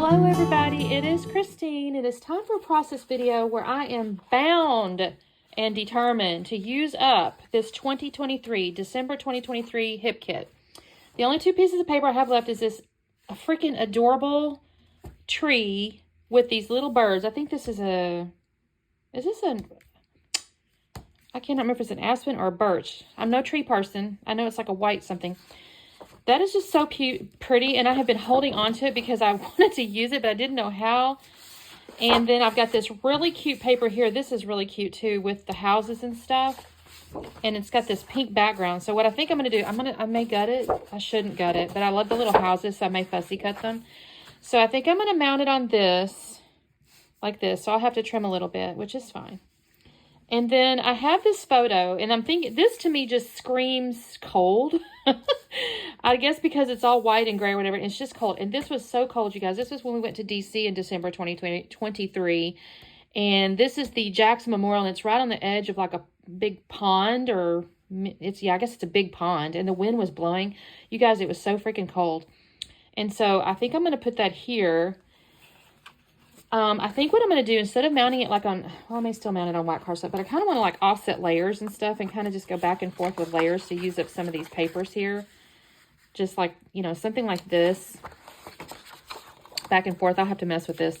Hello everybody, it is Christine. It is time for a process video where I am bound and determined to use up this December 2023 hip kit. The only two pieces of paper I have left is this freaking adorable tree with these little birds. I think this is I cannot remember if it's an aspen or a birch. I'm no tree person. I know it's like a white something. That is just so cute, pretty, and I have been holding on to it because I wanted to use it, but I didn't know how. And then I've got this really cute paper here. This is really cute, too, with the houses and stuff. And it's got this pink background. So what I think I'm going to do, I may gut it. I shouldn't gut it, but I love the little houses, so I may fussy cut them. So I think I'm going to mount it on this, like this. So I'll have to trim a little bit, which is fine. And then I have this photo, and I'm thinking, this to me just screams cold. I guess because it's all white and gray or whatever, and it's just cold. And this was so cold, you guys. This was when we went to D.C. in December 2023. And this is the Jackson Memorial, and it's right on the edge of like a big pond, or I guess it's a big pond. And the wind was blowing. You guys, it was so freaking cold. And so I think I'm going to put that here. I think what I'm going to do, instead of mounting it like on, well, I may still mount it on white cardstock, but I kind of want to like offset layers and stuff and kind of just go back and forth with layers to use up some of these papers here. Just like, you know, something like this. Back and forth. I'll have to mess with this.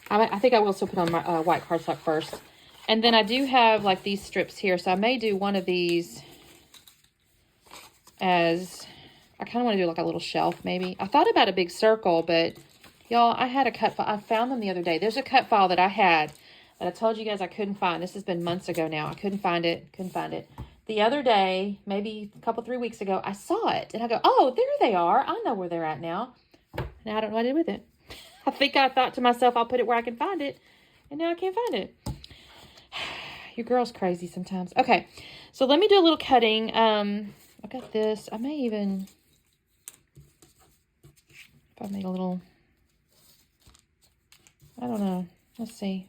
I think I will still put on my white cardstock first. And then I do have like these strips here. So I may do one of these as, I kind of want to do like a little shelf maybe. I thought about a big circle, but y'all, I had a cut file. I found them the other day. There's a cut file that I had that I told you guys I couldn't find. This has been months ago now. I couldn't find it. The other day, maybe a couple, 3 weeks ago, I saw it. And I go, oh, there they are. I know where they're at now. Now I don't know what I did with it. I think I thought to myself, I'll put it where I can find it. And now I can't find it. Your girl's crazy sometimes. Okay, so let me do a little cutting. I got this. I may even, if I made a little, I don't know. Let's see.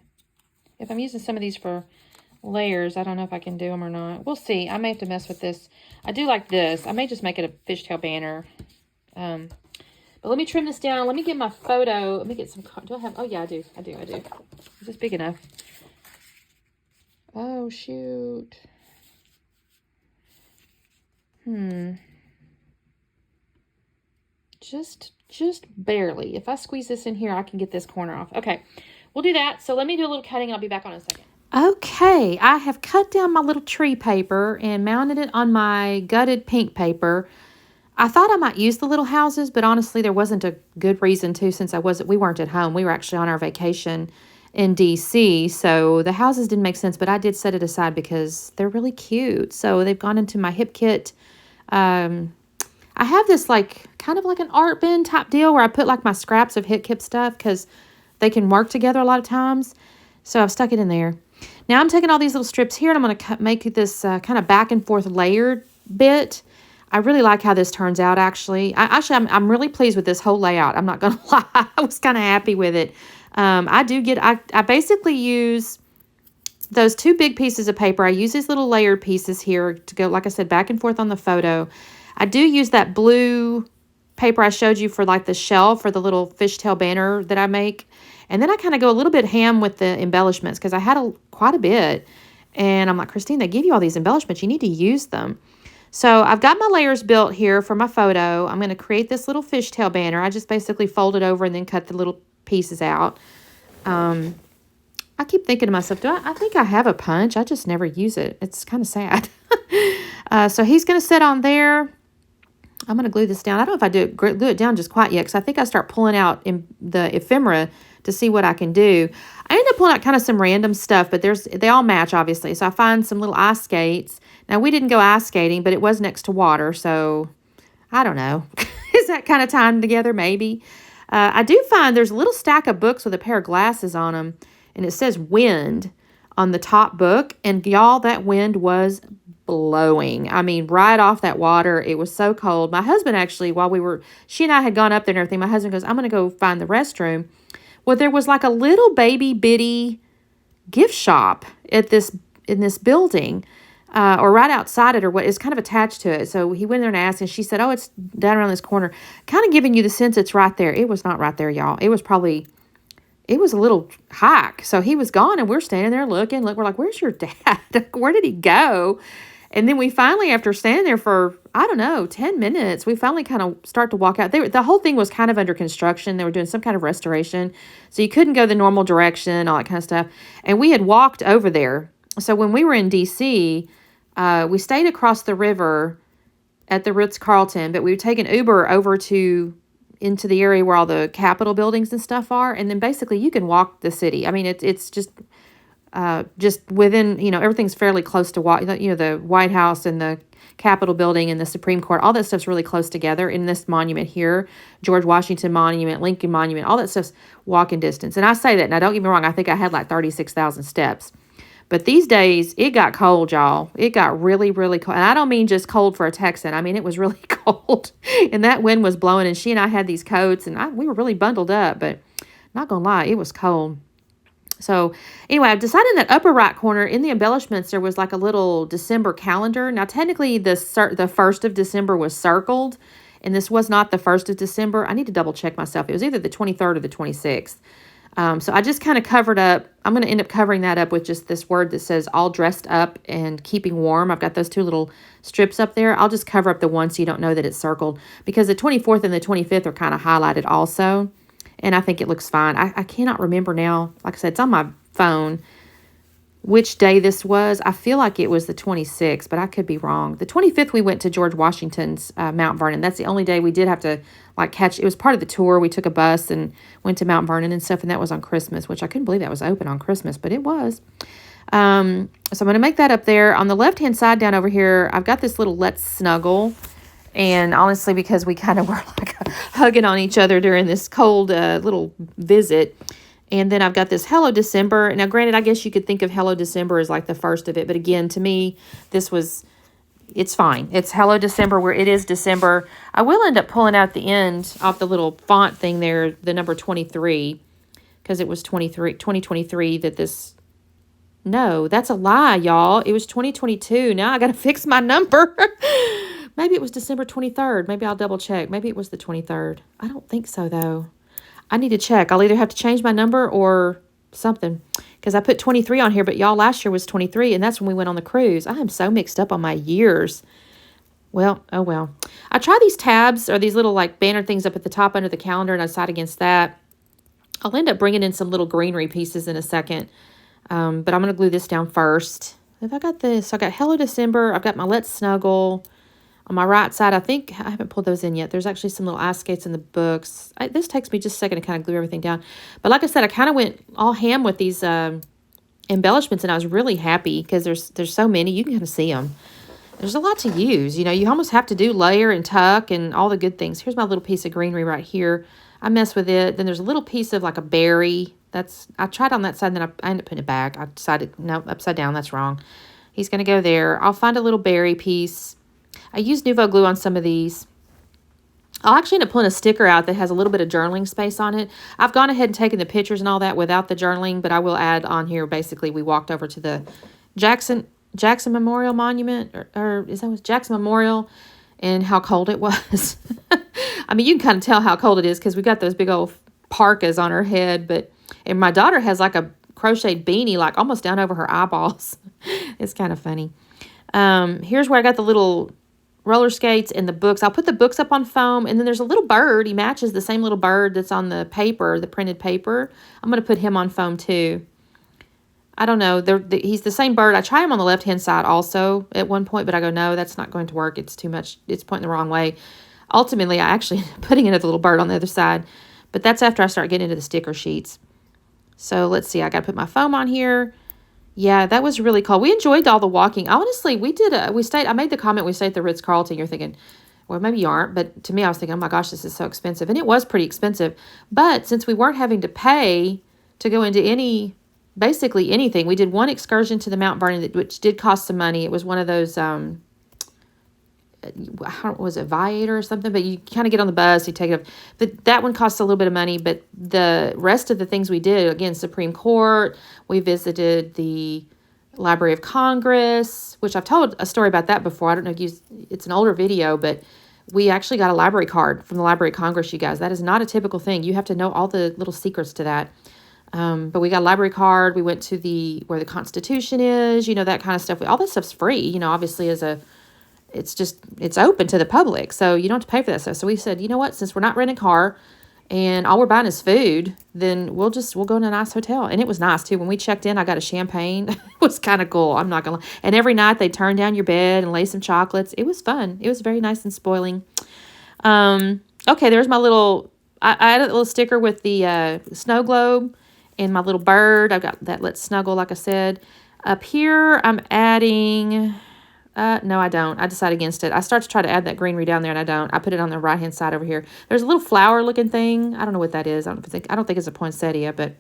If I'm using some of these for layers, I don't know if I can do them or not. We'll see. I may have to mess with this. I do like this. I may just make it a fishtail banner. But let me trim this down. Let me get my photo. Let me get some. Do I have? Oh, yeah, I do. Is this big enough? Oh, shoot. Just barely. If I squeeze this in here, I can get this corner off. Okay, we'll do that. So let me do a little cutting. I'll be back on in a second. Okay, I have cut down my little tree paper and mounted it on my gutted pink paper. I thought I might use the little houses, but honestly, there wasn't a good reason to, since we weren't at home. We were actually on our vacation in D.C., so the houses didn't make sense, but I did set it aside because they're really cute. So they've gone into my hip kit. I have this like kind of like an art bin type deal where I put like my scraps of hip kit stuff because they can work together a lot of times. So I've stuck it in there. Now I'm taking all these little strips here and I'm going to make this kind of back and forth layered bit. I really like how this turns out, actually. I'm really pleased with this whole layout. I'm not going to lie. I was kind of happy with it. I basically use those two big pieces of paper. I use these little layered pieces here to go, like I said, back and forth on the photo. I do use that blue paper I showed you for like the shelf or the little fishtail banner that I make. And then I kind of go a little bit ham with the embellishments because I had quite a bit. And I'm like, Christine, they give you all these embellishments. You need to use them. So I've got my layers built here for my photo. I'm going to create this little fishtail banner. I just basically fold it over and then cut the little pieces out. I keep thinking to myself, I think I have a punch. I just never use it. It's kind of sad. So he's going to sit on there. I'm going to glue this down. I don't know if I glue it down just quite yet because I think I start pulling out in the ephemera to see what I can do. I end up pulling out kind of some random stuff, but they all match, obviously. So I find some little ice skates. Now, we didn't go ice skating, but it was next to water, so I don't know. Is that kind of tying together? Maybe. I do find there's a little stack of books with a pair of glasses on them, and it says wind on the top book, and y'all, that wind was blowing. I mean, right off that water. It was so cold. My husband actually, she and I had gone up there and everything, my husband goes, I'm going to go find the restroom. Well, there was like a little baby bitty gift shop in this building. or right outside it, or what is kind of attached to it. So he went there and asked, and she said, oh, it's down around this corner, kind of giving you the sense it's right there. It was not right there, y'all. It was a little hike. So he was gone, and we're standing there looking. We're like, where's your dad? Where did he go? And then we finally, after standing there for, I don't know, 10 minutes, we finally kind of start to walk out. The whole thing was kind of under construction. They were doing some kind of restoration. So you couldn't go the normal direction, all that kind of stuff. And we had walked over there. So when we were in D.C., we stayed across the river at the Ritz-Carlton, but we would take an Uber over into the area where all the Capitol buildings and stuff are. And then basically you can walk the city. I mean, it's just within, everything's fairly close to, the White House and the Capitol building and the Supreme Court, all that stuff's really close together in this monument here, George Washington Monument, Lincoln Monument, all that stuff's walking distance. And I say that, now don't get me wrong, I think I had like 36,000 steps. But these days, it got cold, y'all. It got really, really cold. And I don't mean just cold for a Texan. I mean, it was really cold. And that wind was blowing, and she and I had these coats, and we were really bundled up. But not going to lie, it was cold. So anyway, I've decided in that upper right corner in the embellishments, there was like a little December calendar. Now, technically, the 1st of December was circled, and this was not the 1st of December. I need to double check myself. It was either the 23rd or the 26th. So I just kind of covered up. I'm going to end up covering that up with just this word that says all dressed up and keeping warm. I've got those two little strips up there. I'll just cover up the one so you don't know that it's circled, because the 24th and the 25th are kind of highlighted also. And I think it looks fine. I cannot remember now. Like I said, it's on my phone which day this was. I feel like it was the 26th, but I could be wrong. The 25th, we went to George Washington's Mount Vernon. That's the only day we did have to catch. It was part of the tour. We took a bus and went to Mount Vernon and stuff, and that was on Christmas, which I couldn't believe that was open on Christmas, but it was. So I'm going to make that up there. On the left-hand side down over here, I've got this little Let's Snuggle. And honestly, because we kind of were hugging on each other during this cold little visit. And then I've got this Hello December. Now, granted, I guess you could think of Hello December as like the first of it. But again, to me, it's fine. It's Hello December where it is December. I will end up pulling out the end off the little font thing there, the number 23, because it was 2023 that this... No, that's a lie, y'all. It was 2022. Now I got to fix my number. Maybe it was December 23rd. Maybe I'll double check. Maybe it was the 23rd. I don't think so, though. I need to check. I'll either have to change my number or something, because I put 23 on here, but y'all, last year was 23, and that's when we went on the cruise. I am so mixed up on my years. Well, oh well. I try these tabs, or these little banner things up at the top under the calendar, and I decide against that. I'll end up bringing in some little greenery pieces in a second, but I'm going to glue this down first. If I got this, I got Hello December. I've got my Let's Snuggle. On my right side, I think I haven't pulled those in yet. There's actually some little ice skates in the books. This takes me just a second to kind of glue everything down. But like I said, I kind of went all ham with these embellishments, and I was really happy because there's so many. You can kind of see them. There's a lot to use. You almost have to do layer and tuck and all the good things. Here's my little piece of greenery right here. I mess with it. Then there's a little piece of like a berry. I tried on that side, and then I ended up putting it back. I decided, no, upside down. That's wrong. He's going to go there. I'll find a little berry piece. I use Nuvo glue on some of these. I'll actually end up pulling a sticker out that has a little bit of journaling space on it. I've gone ahead and taken the pictures and all that without the journaling, but I will add on here, basically, we walked over to the Jackson Memorial Monument, or is that was Jackson Memorial, and how cold it was. I mean, you can kind of tell how cold it is because we got those big old parkas on her head, and my daughter has like a crocheted beanie, like almost down over her eyeballs. It's kind of funny. Here's where I got the little roller skates and the books. I'll put the books up on foam, and then there's a little bird. He matches the same little bird that's on the paper, the printed paper. I'm going to put him on foam too. I don't know. He's the same bird. I try him on the left-hand side also at one point, but I go, no, that's not going to work. It's too much. It's pointing the wrong way. Ultimately, I actually putting another little bird on the other side, but that's after I start getting into the sticker sheets. So let's see. I got to put my foam on here. Yeah, that was really cool. We enjoyed all the walking. Honestly, I made the comment we stayed at the Ritz-Carlton. You're thinking, well, maybe you aren't. But to me, I was thinking, oh my gosh, this is so expensive. And it was pretty expensive. But since we weren't having to pay to go into basically anything, we did one excursion to the Mount Vernon, which did cost some money. It was one of those, was it Viator or something? But you kind of get on the bus, you take it up. But that one costs a little bit of money. But the rest of the things we did, again, Supreme Court, we visited the Library of Congress, which I've told a story about that before. I don't know if it's an older video, but we actually got a library card from the Library of Congress, you guys. That is not a typical thing. You have to know all the little secrets to that. But we got a library card. We went to where the Constitution is, that kind of stuff. All that stuff's free, obviously it's open to the public. So you don't have to pay for that stuff. So we said, you know what, since we're not renting a car and all we're buying is food, then we'll go in a nice hotel. And it was nice too. When we checked in, I got a champagne. It was kind of cool. I'm not going to lie. And every night they turn down your bed and lay some chocolates. It was fun. It was very nice and spoiling. Okay, there's my little, I added a little sticker with the snow globe and my little bird. I've got that Let's Snuggle, like I said. Up here, I'm adding, no, I don't. I decided against it. I start to try to add that greenery down there, and I don't. I put it on the right-hand side over here. There's a little flower-looking thing. I don't know what that is. I don't think it's a poinsettia, but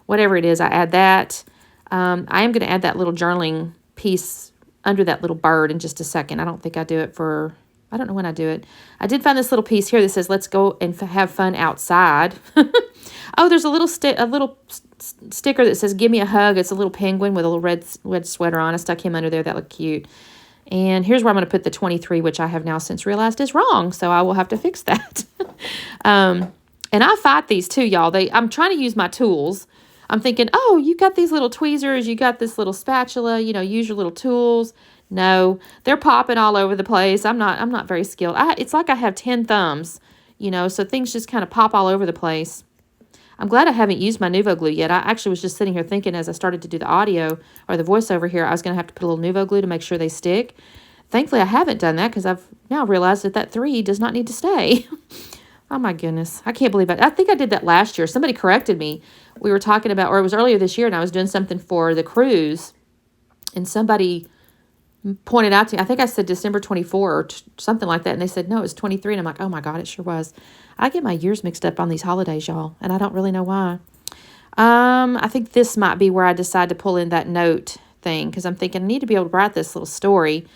whatever it is, I add that. I am going to add that little journaling piece under that little bird in just a second. I don't think I do it for, I don't know when I do it. I did find this little piece here that says, let's go and have fun outside. Oh, there's a little sticker that says, give me a hug. It's a little penguin with a little red sweater on. I stuck him under there. That looked cute. And here's where I'm going to put the 23, which I have now since realized is wrong. So I will have to fix that. And I fight these too, y'all. I'm trying to use my tools. I'm thinking, oh, you got these little tweezers. You got this little spatula. Use your little tools. No, they're popping all over the place. I'm not very skilled. It's like I have 10 thumbs, so things just kind of pop all over the place. I'm glad I haven't used my Nuvo glue yet. I actually was just sitting here thinking as I started to do the audio or the voiceover here, I was going to have to put a little Nuvo glue to make sure they stick. Thankfully, I haven't done that because I've now realized that 3 does not need to stay. Oh, my goodness. I can't believe it. I think I did that last year. Somebody corrected me. We were talking about, or it was earlier this year, and I was doing something for the cruise, and somebody pointed out to me, I think I said December 24 or something like that, and they said, no, it was 23, and I'm like, oh, my God, it sure was. I get my years mixed up on these holidays, y'all, and I don't really know why. I think this might be where I decide to pull in that note thing, because I'm thinking I need to be able to write this little story,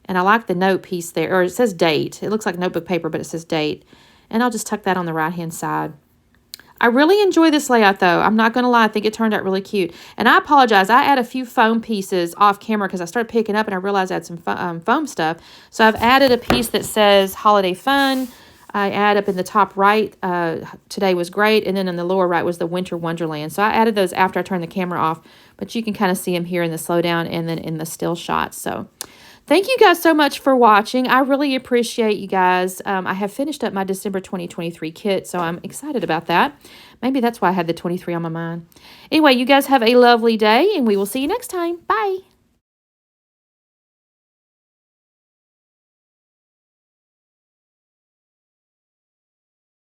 and I like the note piece there, or it says date. It looks like notebook paper, but it says date, and I'll just tuck that on the right-hand side. I really enjoy this layout, though. I'm not going to lie. I think it turned out really cute. And I apologize. I add a few foam pieces off camera because I started picking up and I realized I had some foam stuff. So I've added a piece that says Holiday Fun. I add up in the top right, Today Was Great. And then in the lower right was the Winter Wonderland. So I added those after I turned the camera off. But you can kind of see them here in the slowdown and then in the still shots. So thank you guys so much for watching. I really appreciate you guys. I have finished up my December 2023 kit, so I'm excited about that. Maybe that's why I had the 23 on my mind. Anyway, you guys have a lovely day, and we will see you next time. Bye.